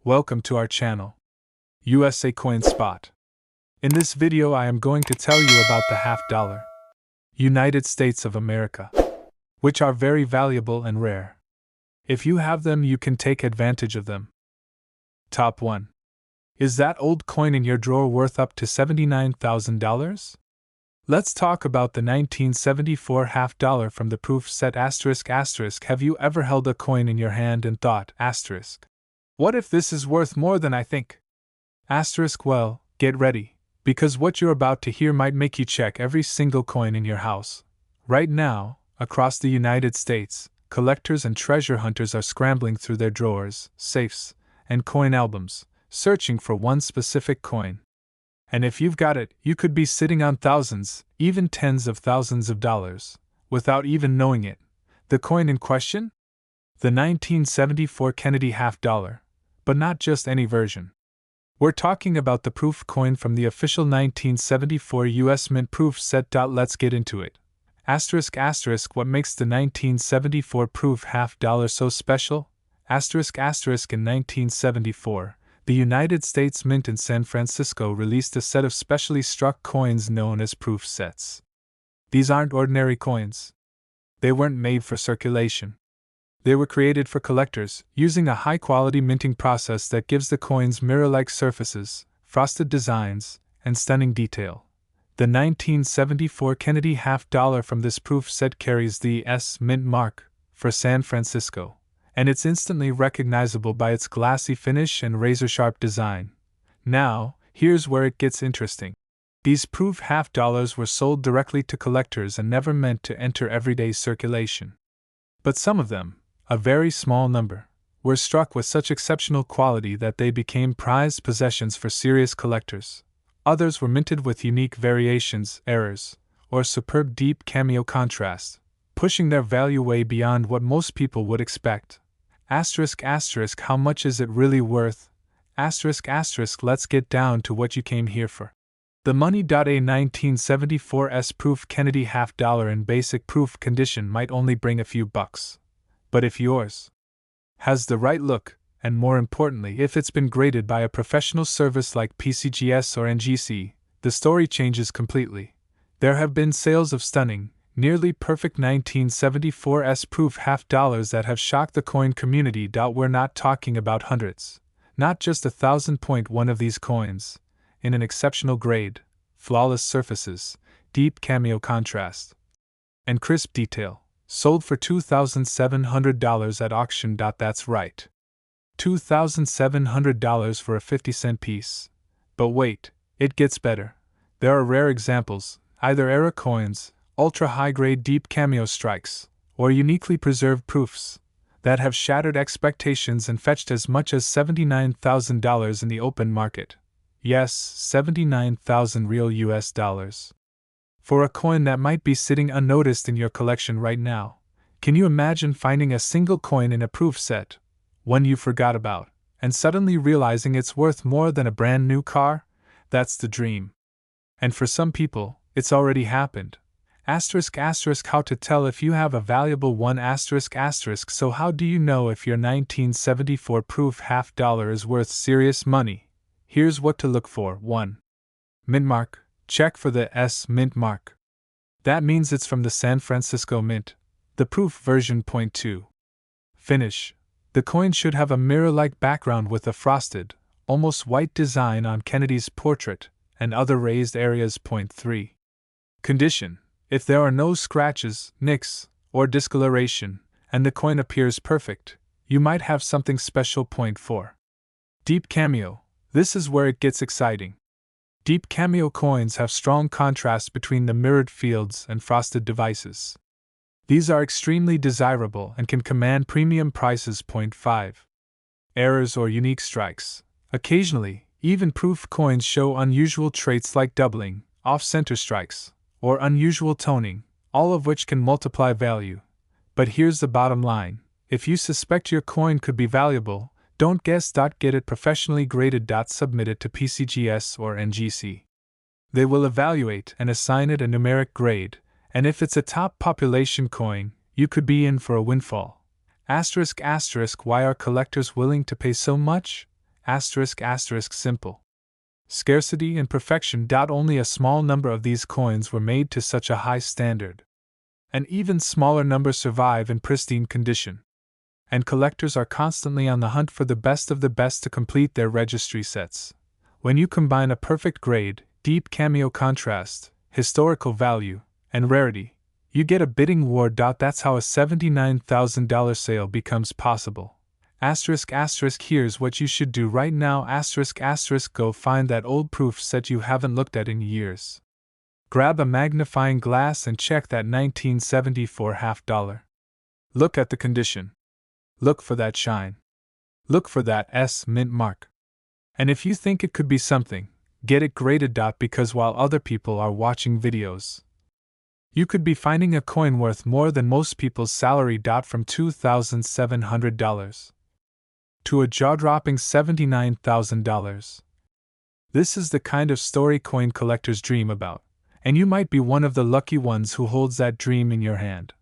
Welcome to our channel, USA Coin Spot. In this video I am going to tell you about the $50 United States of America, which are very valuable and rare. If you have them, you can take advantage of them. Top 1. Is that old coin in your drawer worth up to $79,000? Let's talk about the 1974 $50 from the proof set ***. Have you ever held a coin in your hand and thought, ***, what if this is worth more than I think? Well, get ready, because what you're about to hear might make you check every single coin in your house. Right now, across the United States, collectors and treasure hunters are scrambling through their drawers, safes, and coin albums, searching for one specific coin. And if you've got it, you could be sitting on thousands, even tens of thousands of dollars, without even knowing it. The coin in question? The 1974 Kennedy $50, but not just any version. We're talking about the proof coin from the official 1974 US Mint proof set. Let's get into it. ***, what makes the 1974 proof $50 so special? ***, in 1974, the United States Mint in San Francisco released a set of specially struck coins known as proof sets. These aren't ordinary coins. They weren't made for circulation. They were created for collectors, using a high-quality minting process that gives the coins mirror-like surfaces, frosted designs, and stunning detail. The 1974 Kennedy $50 from this proof set carries the S Mint mark for San Francisco, and it's instantly recognizable by its glassy finish and razor-sharp design. Now, here's where it gets interesting. These proof $50 were sold directly to collectors and never meant to enter everyday circulation. But some of them, a very small number, were struck with such exceptional quality that they became prized possessions for serious collectors. Others were minted with unique variations, errors, or superb deep cameo contrast, pushing their value way beyond what most people would expect. ***, how much is it really worth? ***, let's get down to what you came here for. The money. A 1974 S proof Kennedy $50 in basic proof condition might only bring a few bucks. But if yours has the right look, and more importantly, if it's been graded by a professional service like PCGS or NGC, the story changes completely. There have been sales of stunning, nearly perfect 1974 S proof $50 that have shocked the coin community. We're not talking about hundreds, not just 1,000.1 of these coins, in an exceptional grade, flawless surfaces, deep cameo contrast, and crisp detail, sold for $2,700 at auction. That's right, $2,700 for a 50-cent piece. But wait, it gets better. There are rare examples, either era coins, ultra-high-grade deep cameo strikes, or uniquely preserved proofs, that have shattered expectations and fetched as much as $79,000 in the open market. Yes, 79,000 real US dollars. For a coin that might be sitting unnoticed in your collection right now. Can you imagine finding a single coin in a proof set, one you forgot about, and suddenly realizing it's worth more than a brand new car? That's the dream. And for some people, it's already happened. ***, how to tell if you have a valuable one ***, so how do you know if your 1974 proof $50 is worth serious money? Here's what to look for. 1. Mint mark. Check for the S Mint mark. That means it's from the San Francisco Mint, the proof version. 2. Finish. The coin should have a mirror-like background with a frosted, almost white design on Kennedy's portrait and other raised areas. 3. Condition. If there are no scratches, nicks, or discoloration, and the coin appears perfect, you might have something special. 4. Deep cameo. This is where it gets exciting. Deep cameo coins have strong contrast between the mirrored fields and frosted devices. These are extremely desirable and can command premium prices. 5. Errors or unique strikes. Occasionally, even proof coins show unusual traits like doubling, off-center strikes, or unusual toning, all of which can multiply value. But here's the bottom line. If you suspect your coin could be valuable, don't guess. Get it professionally graded. Submit it to PCGS or NGC. They will evaluate and assign it a numeric grade, and if it's a top population coin, you could be in for a windfall. ***, why are collectors willing to pay so much? Simple. Scarcity and perfection. Only a small number of these coins were made to such a high standard. An even smaller number survive in pristine condition. And collectors are constantly on the hunt for the best of the best to complete their registry sets. When you combine a perfect grade, deep cameo contrast, historical value, and rarity, you get a bidding war. That's how a $79,000 sale becomes possible. Here's what you should do right now. Go find that old proof set you haven't looked at in years. Grab a magnifying glass and check that 1974 half dollar. Look at the condition. Look for that shine. Look for that S mint mark. And if you think it could be something, get it graded. Because while other people are watching videos, you could be finding a coin worth more than most people's salary. From $2,700 to a jaw-dropping $79,000. This is the kind of story coin collectors dream about, and you might be one of the lucky ones who holds that dream in your hand.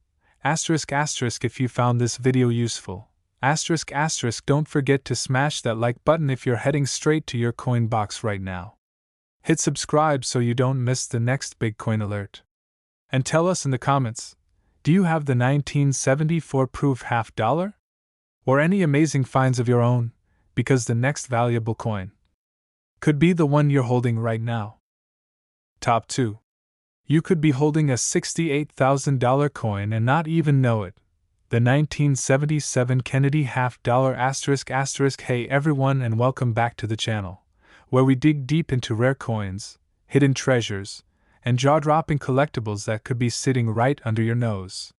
If you found this video useful, don't forget to smash that like button if you're heading straight to your coin box right now. Hit subscribe so you don't miss the next big coin alert. And tell us in the comments, do you have the 1974 proof half dollar? Or any amazing finds of your own, because the next valuable coin could be the one you're holding right now. Top 2. You could be holding a $68,000 coin and not even know it. The 1977 Kennedy half dollar ***. Hey everyone, and welcome back to the channel, where we dig deep into rare coins, hidden treasures, and jaw-dropping collectibles that could be sitting right under your nose.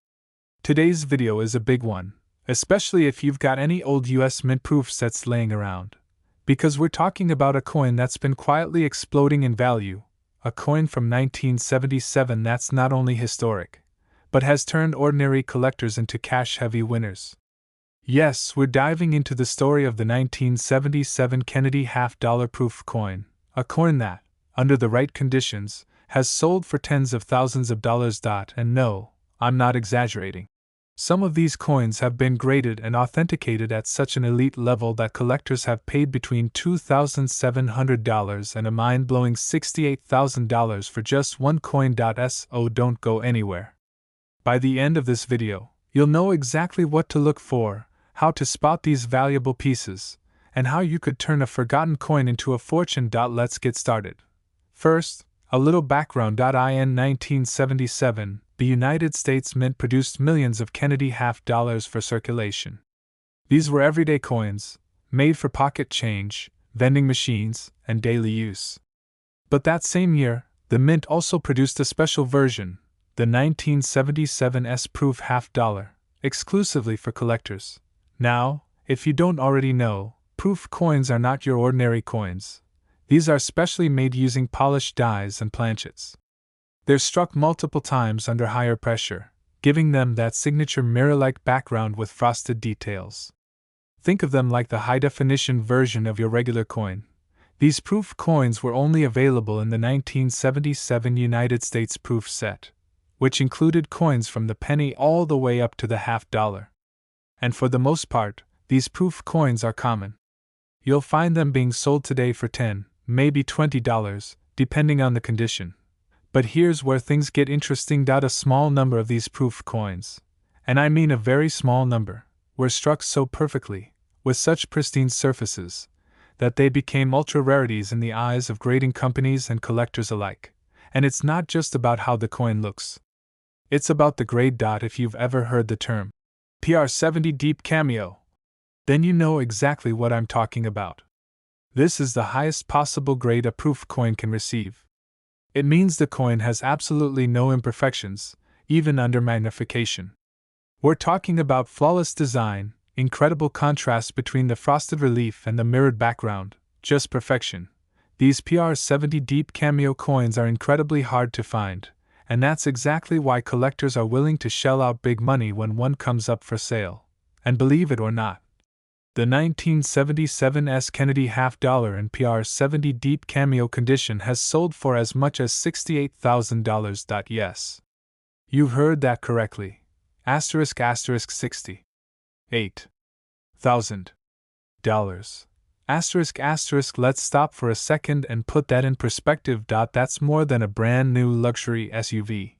Today's video is a big one, especially if you've got any old US mint proof sets laying around, because we're talking about a coin that's been quietly exploding in value, a coin from 1977 that's not only historic, but has turned ordinary collectors into cash-heavy winners. Yes, we're diving into the story of the 1977 Kennedy half-dollar proof coin, a coin that, under the right conditions, has sold for tens of thousands of dollars. And no, I'm not exaggerating. Some of these coins have been graded and authenticated at such an elite level that collectors have paid between $2,700 and a mind-blowing $68,000 for just one coin. So don't go anywhere. By the end of this video, you'll know exactly what to look for, how to spot these valuable pieces, and how you could turn a forgotten coin into a fortune. Let's get started. First, a little background. In 1977, the United States Mint produced millions of Kennedy half dollars for circulation. These were everyday coins, made for pocket change, vending machines, and daily use. But that same year, the Mint also produced a special version, the 1977 S-proof half dollar, exclusively for collectors. Now, if you don't already know, proof coins are not your ordinary coins. These are specially made using polished dies and planchets. They're struck multiple times under higher pressure, giving them that signature mirror-like background with frosted details. Think of them like the high-definition version of your regular coin. These proof coins were only available in the 1977 United States proof set, which included coins from the penny all the way up to the half dollar. And for the most part, these proof coins are common. You'll find them being sold today for $10, maybe $20, depending on the condition. But here's where things get interesting. A small number of these proof coins, and I mean a very small number, were struck so perfectly, with such pristine surfaces, that they became ultra-rarities in the eyes of grading companies and collectors alike. And it's not just about how the coin looks. It's about the grade. If you've ever heard the term PR70 Deep Cameo, then you know exactly what I'm talking about. This is the highest possible grade a proof coin can receive. It means the coin has absolutely no imperfections, even under magnification. We're talking about flawless design, incredible contrast between the frosted relief and the mirrored background, just perfection. These PR70 Deep Cameo coins are incredibly hard to find, and that's exactly why collectors are willing to shell out big money when one comes up for sale. And believe it or not, the 1977 S Kennedy half dollar in PR70 Deep Cameo condition has sold for as much as $68,000. Yes, you've heard that correctly. $68,000. Asterisk asterisk, let's stop for a second and put that in perspective. That's more than a brand new luxury SUV.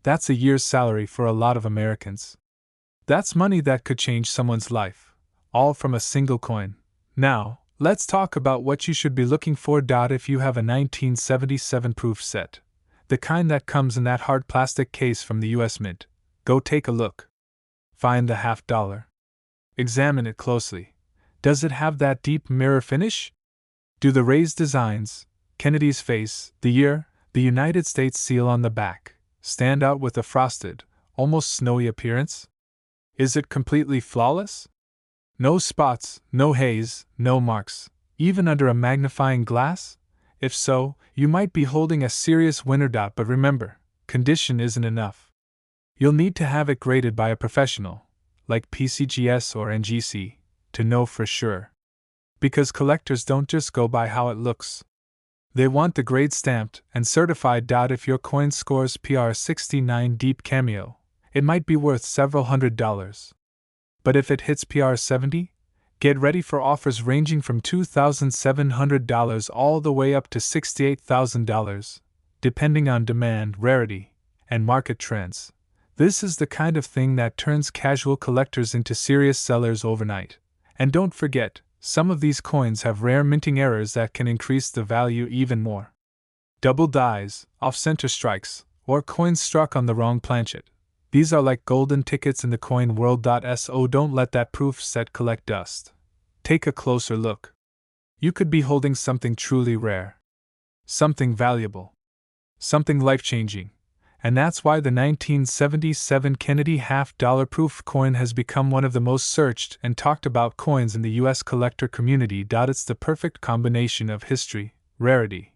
That's a year's salary for a lot of Americans. That's money that could change someone's life, all from a single coin. Now, let's talk about what you should be looking for. If you have a 1977 proof set, the kind that comes in that hard plastic case from the US Mint, go take a look. Find the half dollar. Examine it closely. Does it have that deep mirror finish? Do the raised designs, Kennedy's face, the year, the United States seal on the back, stand out with a frosted, almost snowy appearance? Is it completely flawless? No spots, no haze, no marks, even under a magnifying glass? If so, you might be holding a serious winner. But remember, condition isn't enough. You'll need to have it graded by a professional, like PCGS or NGC, to know for sure. Because collectors don't just go by how it looks. They want the grade stamped and certified. If your coin scores PR69 Deep Cameo, it might be worth several $100s. But if it hits PR70, get ready for offers ranging from $2,700 all the way up to $68,000, depending on demand, rarity, and market trends. This is the kind of thing that turns casual collectors into serious sellers overnight. And don't forget, some of these coins have rare minting errors that can increase the value even more. Double dies, off-center strikes, or coins struck on the wrong planchet. These are like golden tickets in the coin world. So don't let that proof set collect dust. Take a closer look. You could be holding something truly rare. Something valuable. Something life-changing. And that's why the 1977 Kennedy half-dollar proof coin has become one of the most searched and talked about coins in the US collector community. It's the perfect combination of history, rarity,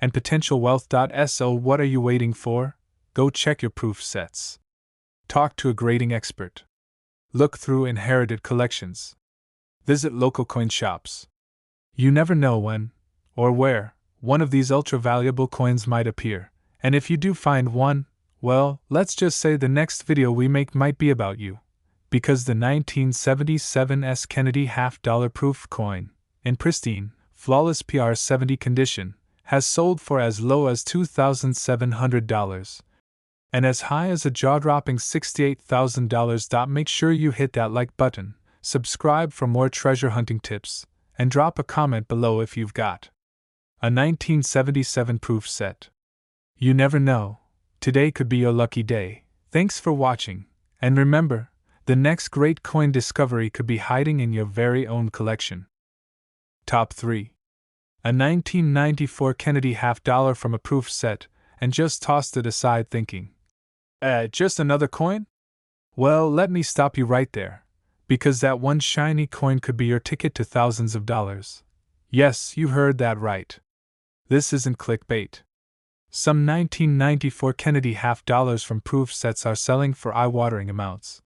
and potential wealth. So what are you waiting for? Go check your proof sets. Talk to a grading expert. Look through inherited collections. Visit local coin shops. You never know when, or where, one of these ultra-valuable coins might appear, and if you do find one, well, let's just say the next video we make might be about you. Because the 1977 Kennedy half-dollar proof coin, in pristine, flawless PR70 condition, has sold for as low as $2,700. And as high as a jaw-dropping $68,000. Make sure you hit that like button, subscribe for more treasure hunting tips, and drop a comment below if you've got a 1977 proof set. You never know, today could be your lucky day. Thanks for watching, and remember, the next great coin discovery could be hiding in your very own collection. Top 3. A 1994 Kennedy half-dollar from a proof set, and just tossed it aside thinking, just another coin? Well, let me stop you right there, because that one shiny coin could be your ticket to thousands of dollars. Yes, you heard that right. This isn't clickbait. Some 1994 Kennedy half-dollars from proof sets are selling for eye-watering amounts.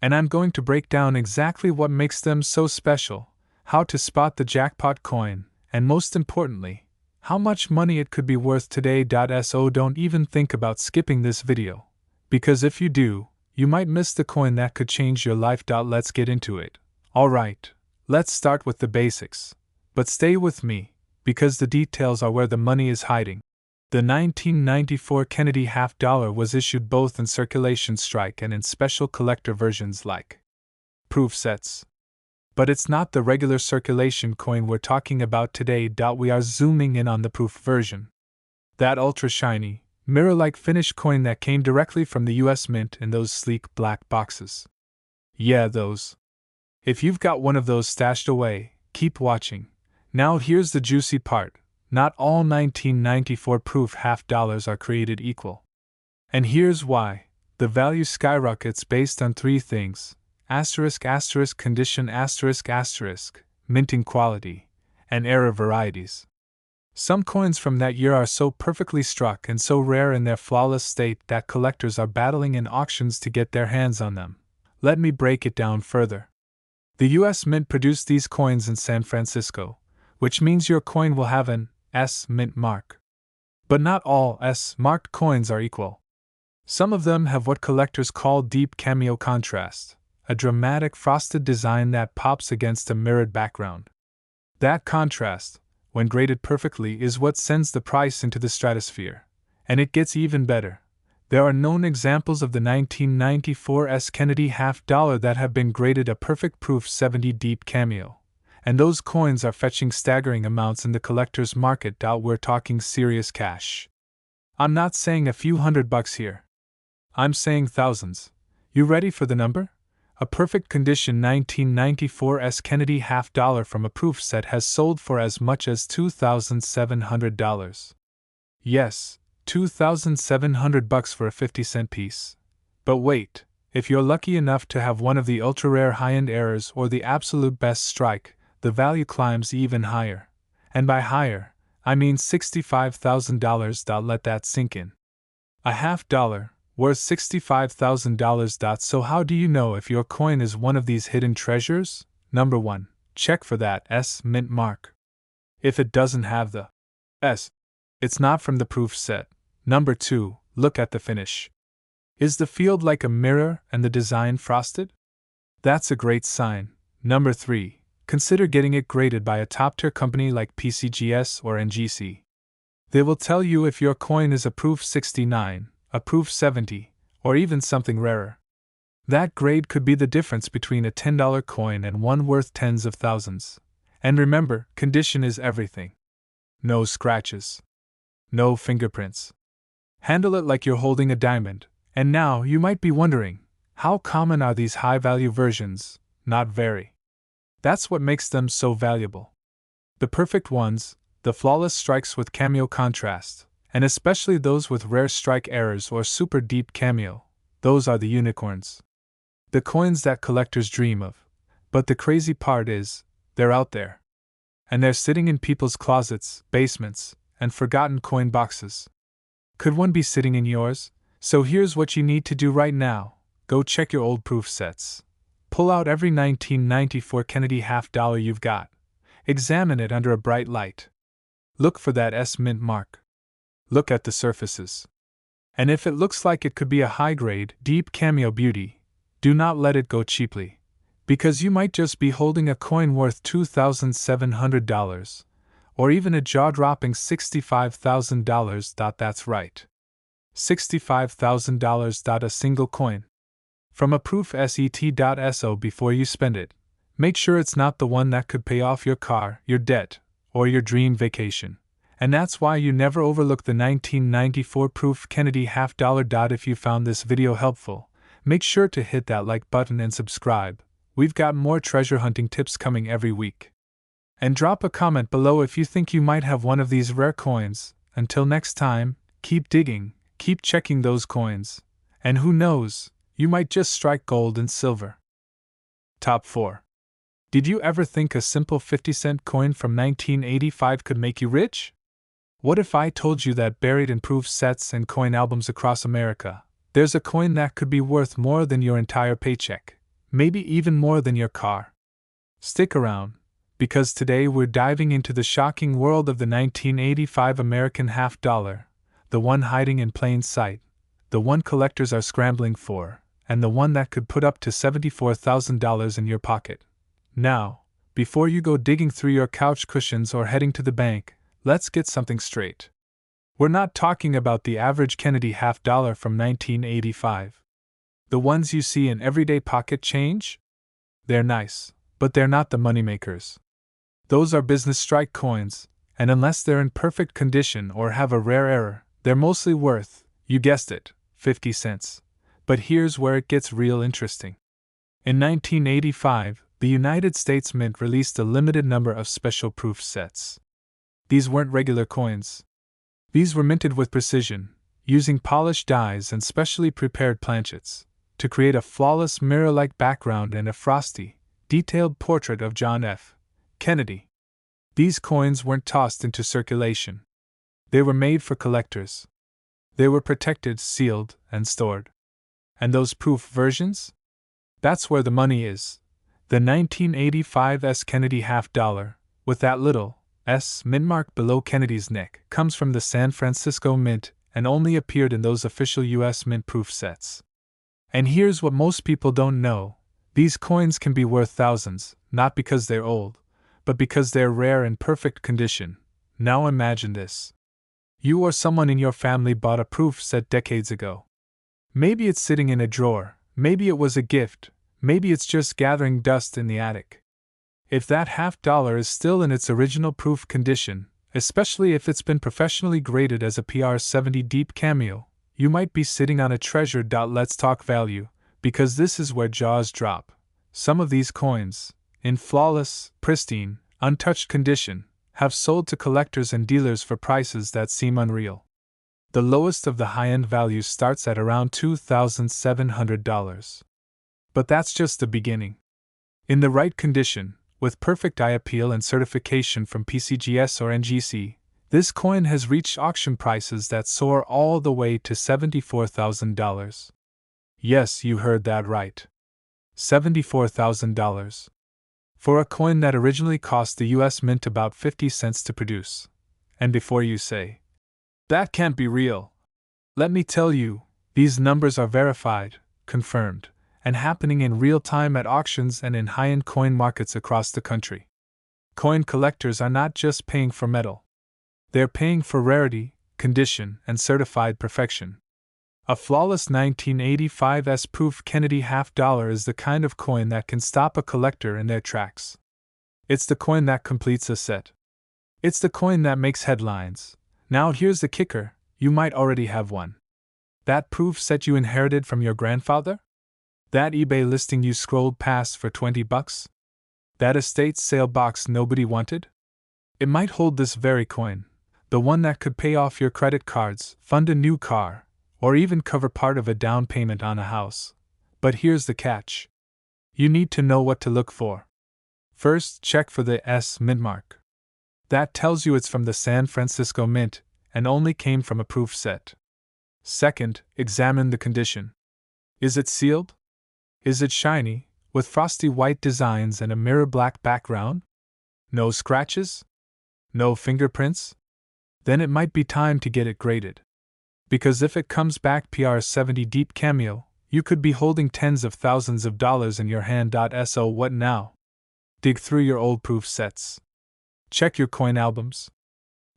And I'm going to break down exactly what makes them so special, how to spot the jackpot coin, and most importantly, how much money it could be worth today. So don't even think about skipping this video, because if you do, you might miss the coin that could change your life. Let's get into it. Alright, let's start with the basics. But stay with me, because the details are where the money is hiding. The 1994 Kennedy half-dollar was issued both in circulation strike and in special collector versions like proof sets. But it's not the regular circulation coin we're talking about today. We are zooming in on the proof version. That ultra-shiny, mirror-like finish coin that came directly from the US Mint in those sleek black boxes. Yeah, those. If you've got one of those stashed away, keep watching. Now here's the juicy part. Not all 1994 proof half-dollars are created equal. And here's why. The value skyrockets based on three things: condition, minting quality, and error varieties. Some coins from that year are so perfectly struck and so rare in their flawless state that collectors are battling in auctions to get their hands on them. Let me break it down further. The US Mint produced these coins in San Francisco, which means your coin will have an S Mint mark. But not all S-marked coins are equal. Some of them have what collectors call deep cameo contrast, a dramatic frosted design that pops against a mirrored background. That contrast, when graded perfectly, is what sends the price into the stratosphere. And it gets even better. There are known examples of the 1994 S. Kennedy half-dollar that have been graded a perfect proof 70 deep cameo. And those coins are fetching staggering amounts in the collector's market. We're talking serious cash. I'm not saying a few $100 here. I'm saying thousands. You ready for the number? A perfect condition 1994 S. Kennedy half-dollar from a proof set has sold for as much as $2,700. Yes, $2,700 for a 50-cent piece. But wait, if you're lucky enough to have one of the ultra-rare high-end errors or the absolute best strike, the value climbs even higher. And by higher, I mean $65,000. Let that sink in. A half-dollar, worth $65,000. So how do you know if your coin is one of these hidden treasures? Number 1. Check for that S mint mark. If it doesn't have the S, it's not from the proof set. Number 2. Look at the finish. Is the field like a mirror and the design frosted? That's a great sign. Number 3. Consider getting it graded by a top-tier company like PCGS or NGC. They will tell you if your coin is a proof 69, a proof 70, or even something rarer. That grade could be the difference between a $10 coin and one worth tens of thousands. And remember, condition is everything. No scratches. No fingerprints. Handle it like you're holding a diamond. And now you might be wondering, how common are these high-value versions? Not very. That's what makes them so valuable. The perfect ones, the flawless strikes with cameo contrast, and especially those with rare strike errors or super deep cameo, those are the unicorns. The coins that collectors dream of. But the crazy part is, they're out there. And they're sitting in people's closets, basements, and forgotten coin boxes. Could one be sitting in yours? So here's what you need to do right now. Go check your old proof sets. Pull out every 1994 Kennedy half-dollar you've got. Examine it under a bright light. Look for that S mint mark. Look at the surfaces. And if it looks like it could be a high-grade, deep cameo beauty, do not let it go cheaply. Because you might just be holding a coin worth $2,700. Or even a jaw-dropping $65,000. That's right. $65,000. A single coin. From a proof set.so before you spend it. Make sure it's not the one that could pay off your car, your debt, or your dream vacation. And that's why you never overlook the 1994 proof Kennedy half-dollar. If you found this video helpful, make sure to hit that like button and subscribe. We've got more treasure hunting tips coming every week. And drop a comment below if you think you might have one of these rare coins. Until next time, keep digging, keep checking those coins. And who knows, you might just strike gold and silver. Top 4. Did you ever think a simple 50-cent coin from 1985 could make you rich? What if I told you that buried in proof sets and coin albums across America, there's a coin that could be worth more than your entire paycheck, maybe even more than your car? Stick around, because today we're diving into the shocking world of the 1985 American half-dollar, the one hiding in plain sight, the one collectors are scrambling for, and the one that could put up to $74,000 in your pocket. Now, before you go digging through your couch cushions or heading to the bank, let's get something straight. We're not talking about the average Kennedy half-dollar from 1985. The ones you see in everyday pocket change? They're nice, but they're not the moneymakers. Those are business strike coins, and unless they're in perfect condition or have a rare error, they're mostly worth, you guessed it, 50 cents. But here's where it gets real interesting. In 1985, the United States Mint released a limited number of special proof sets. These weren't regular coins. These were minted with precision, using polished dies and specially prepared planchets, to create a flawless mirror-like background and a frosty, detailed portrait of John F. Kennedy. These coins weren't tossed into circulation. They were made for collectors. They were protected, sealed, and stored. And those proof versions? That's where the money is. The 1985 S. Kennedy half-dollar, with that little S mint mark below Kennedy's neck, comes from the San Francisco Mint and only appeared in those official U.S. Mint proof sets. And here's what most people don't know. These coins can be worth thousands, not because they're old, but because they're rare and perfect condition. Now imagine this. You or someone in your family bought a proof set decades ago. Maybe it's sitting in a drawer, maybe it was a gift, maybe it's just gathering dust in the attic. If that $50 is still in its original proof condition, especially if it's been professionally graded as a PR70 Deep Cameo, you might be sitting on a treasure. Let's talk value, because this is where jaws drop. Some of these coins, in flawless, pristine, untouched condition, have sold to collectors and dealers for prices that seem unreal. The lowest of the high-end values starts at around $2,700. But that's just the beginning. In the right condition, with perfect eye appeal and certification from PCGS or NGC, this coin has reached auction prices that soar all the way to $74,000. Yes, you heard that right. $74,000. For a coin that originally cost the US Mint about 50 cents to produce. And before you say, "That can't be real," let me tell you, these numbers are verified, confirmed, and happening in real time at auctions and in high-end coin markets across the country. Coin collectors are not just paying for metal. They're paying for rarity, condition, and certified perfection. A flawless 1985 S-proof Kennedy $50 is the kind of coin that can stop a collector in their tracks. It's the coin that completes a set. It's the coin that makes headlines. Now here's the kicker, you might already have one. That proof set you inherited from your grandfather? That eBay listing you scrolled past for $20? That estate sale box nobody wanted? It might hold this very coin, the one that could pay off your credit cards, fund a new car, or even cover part of a down payment on a house. But here's the catch. You need to know what to look for. First, check for the S Mint mark. That tells you it's from the San Francisco Mint and only came from a proof set. Second, examine the condition. Is it sealed? Is it shiny, with frosty white designs and a mirror black background? No scratches? No fingerprints? Then it might be time to get it graded. Because if it comes back PR70 Deep Cameo, you could be holding tens of thousands of dollars in your hand. So what now? Dig through your old proof sets. Check your coin albums.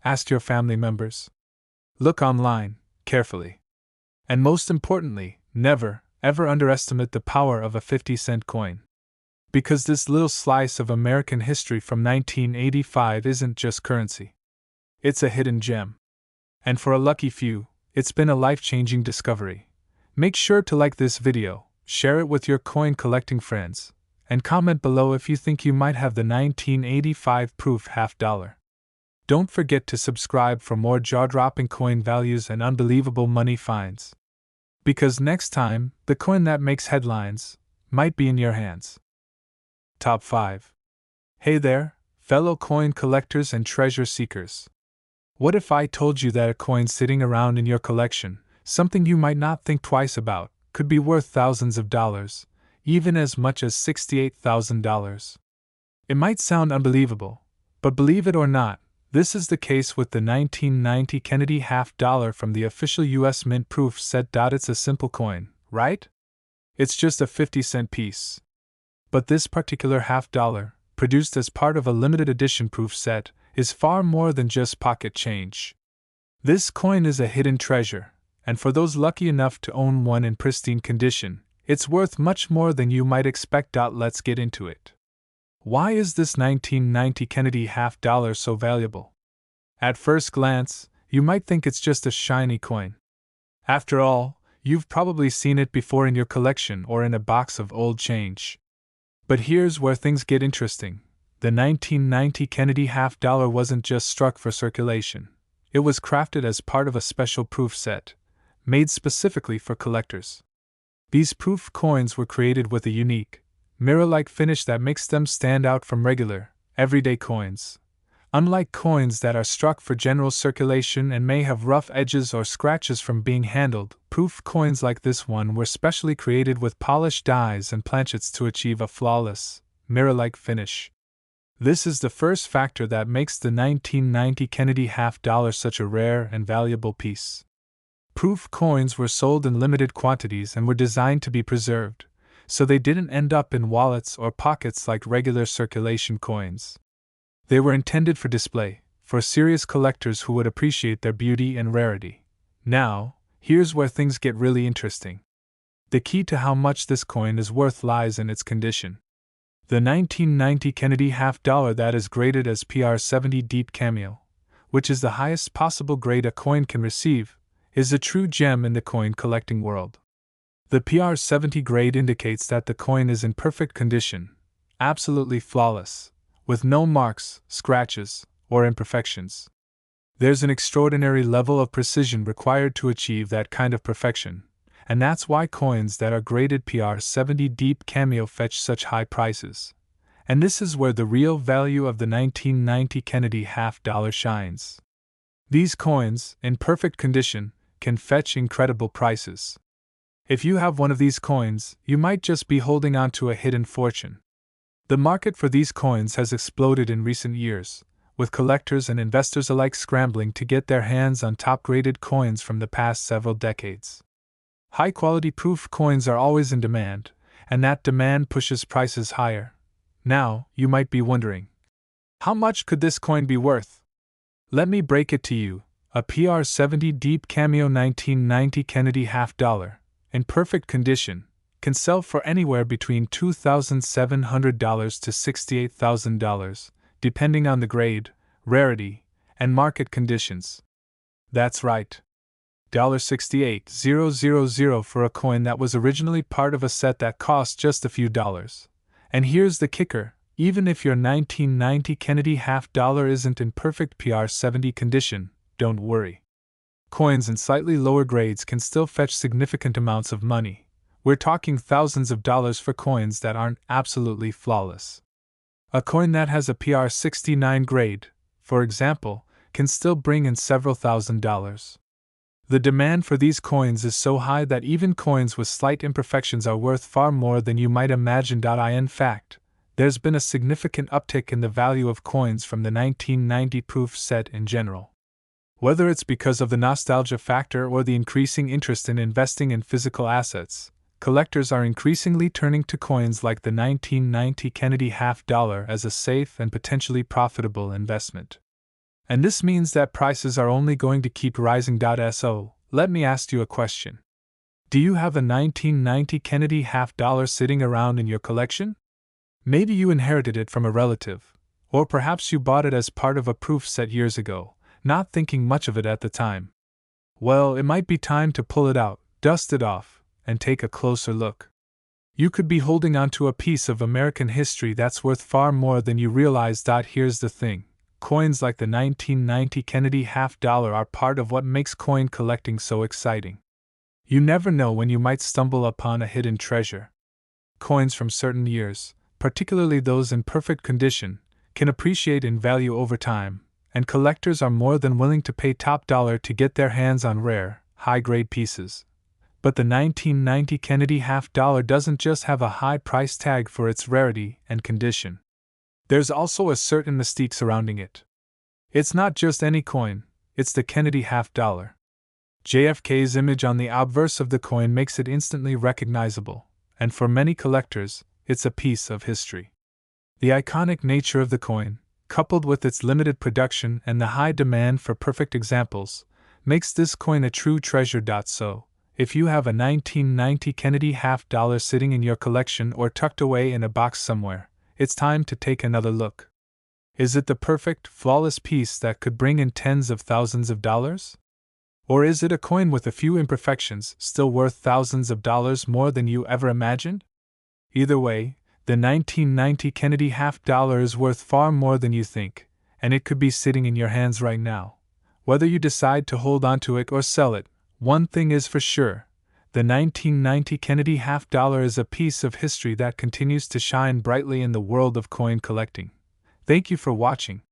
Ask your family members. Look online, carefully. And most importantly, never, ever underestimate the power of a 50-cent coin. Because this little slice of American history from 1985 isn't just currency. It's a hidden gem. And for a lucky few, it's been a life-changing discovery. Make sure to like this video, share it with your coin collecting friends, and comment below if you think you might have the 1985 proof $50. Don't forget to subscribe for more jaw-dropping coin values and unbelievable money finds. Because next time, the coin that makes headlines might be in your hands. Top 5. Hey there, fellow coin collectors and treasure seekers. What if I told you that a coin sitting around in your collection, something you might not think twice about, could be worth thousands of dollars, even as much as $68,000? It might sound unbelievable, but believe it or not, this is the case with the 1990 Kennedy $50 from the official US Mint proof set. It's a simple coin, right? It's just a 50-cent piece. But this particular $50, produced as part of a limited edition proof set, is far more than just pocket change. This coin is a hidden treasure, and for those lucky enough to own one in pristine condition, it's worth much more than you might expect. Let's get into it. Why is this 1990 Kennedy $50 so valuable? At first glance, you might think it's just a shiny coin. After all, you've probably seen it before in your collection or in a box of old change. But here's where things get interesting. The 1990 Kennedy $50 wasn't just struck for circulation. It was crafted as part of a special proof set, made specifically for collectors. These proof coins were created with a unique, mirror-like finish that makes them stand out from regular, everyday coins. Unlike coins that are struck for general circulation and may have rough edges or scratches from being handled, proof coins like this one were specially created with polished dies and planchets to achieve a flawless, mirror-like finish. This is the first factor that makes the 1990 Kennedy $50 such a rare and valuable piece. Proof coins were sold in limited quantities and were designed to be preserved, so they didn't end up in wallets or pockets like regular circulation coins. They were intended for display, for serious collectors who would appreciate their beauty and rarity. Now, here's where things get really interesting. The key to how much this coin is worth lies in its condition. The 1990 Kennedy half-dollar that is graded as PR70 Deep Cameo, which is the highest possible grade a coin can receive, is a true gem in the coin collecting world. The PR70 grade indicates that the coin is in perfect condition, absolutely flawless, with no marks, scratches, or imperfections. There's an extraordinary level of precision required to achieve that kind of perfection, and that's why coins that are graded PR70 Deep Cameo fetch such high prices. And this is where the real value of the 1990 Kennedy half-dollar shines. These coins, in perfect condition, can fetch incredible prices. If you have one of these coins, you might just be holding on to a hidden fortune. The market for these coins has exploded in recent years, with collectors and investors alike scrambling to get their hands on top-graded coins from the past several decades. High-quality proof coins are always in demand, and that demand pushes prices higher. Now, you might be wondering, how much could this coin be worth? Let me break it to you. A PR70 Deep Cameo 1990 Kennedy half-dollar, in perfect condition, can sell for anywhere between $2,700 to $68,000, depending on the grade, rarity, and market conditions. That's right. $68,000 for a coin that was originally part of a set that cost just a few dollars. And here's the kicker, even if your 1990 Kennedy half-dollar isn't in perfect PR70 condition, don't worry. Coins in slightly lower grades can still fetch significant amounts of money. We're talking thousands of dollars for coins that aren't absolutely flawless. A coin that has a PR69 grade, for example, can still bring in several $1,000s. The demand for these coins is so high that even coins with slight imperfections are worth far more than you might imagine. In fact, there's been a significant uptick in the value of coins from the 1990 proof set in general. Whether it's because of the nostalgia factor or the increasing interest in investing in physical assets, collectors are increasingly turning to coins like the 1990 Kennedy half-dollar as a safe and potentially profitable investment. And this means that prices are only going to keep rising. So, let me ask you a question. Do you have a 1990 Kennedy half-dollar sitting around in your collection? Maybe you inherited it from a relative, or perhaps you bought it as part of a proof set years ago, not thinking much of it at the time. Well, it might be time to pull it out, dust it off, and take a closer look. You could be holding onto a piece of American history that's worth far more than you realize. Here's the thing. Coins like the 1990 Kennedy half-dollar are part of what makes coin collecting so exciting. You never know when you might stumble upon a hidden treasure. Coins from certain years, particularly those in perfect condition, can appreciate in value over time, and collectors are more than willing to pay top dollar to get their hands on rare, high-grade pieces. But the 1990 Kennedy half-dollar doesn't just have a high price tag for its rarity and condition. There's also a certain mystique surrounding it. It's not just any coin, it's the Kennedy half-dollar. JFK's image on the obverse of the coin makes it instantly recognizable, and for many collectors, it's a piece of history. The iconic nature of the coin, coupled with its limited production and the high demand for perfect examples, makes this coin a true treasure. So, if you have a 1990 Kennedy half-dollar sitting in your collection or tucked away in a box somewhere, it's time to take another look. Is it the perfect, flawless piece that could bring in tens of thousands of dollars? Or is it a coin with a few imperfections, still worth thousands of dollars more than you ever imagined? Either way, the 1990 Kennedy half-dollar is worth far more than you think, and it could be sitting in your hands right now. Whether you decide to hold on to it or sell it, one thing is for sure. The 1990 Kennedy half-dollar is a piece of history that continues to shine brightly in the world of coin collecting. Thank you for watching.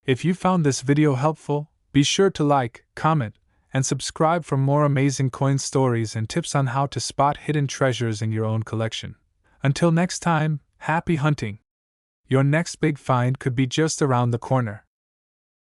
If you found this video helpful, be sure to like, comment, and subscribe for more amazing coin stories and tips on how to spot hidden treasures in your own collection. Until next time, happy hunting! Your next big find could be just around the corner.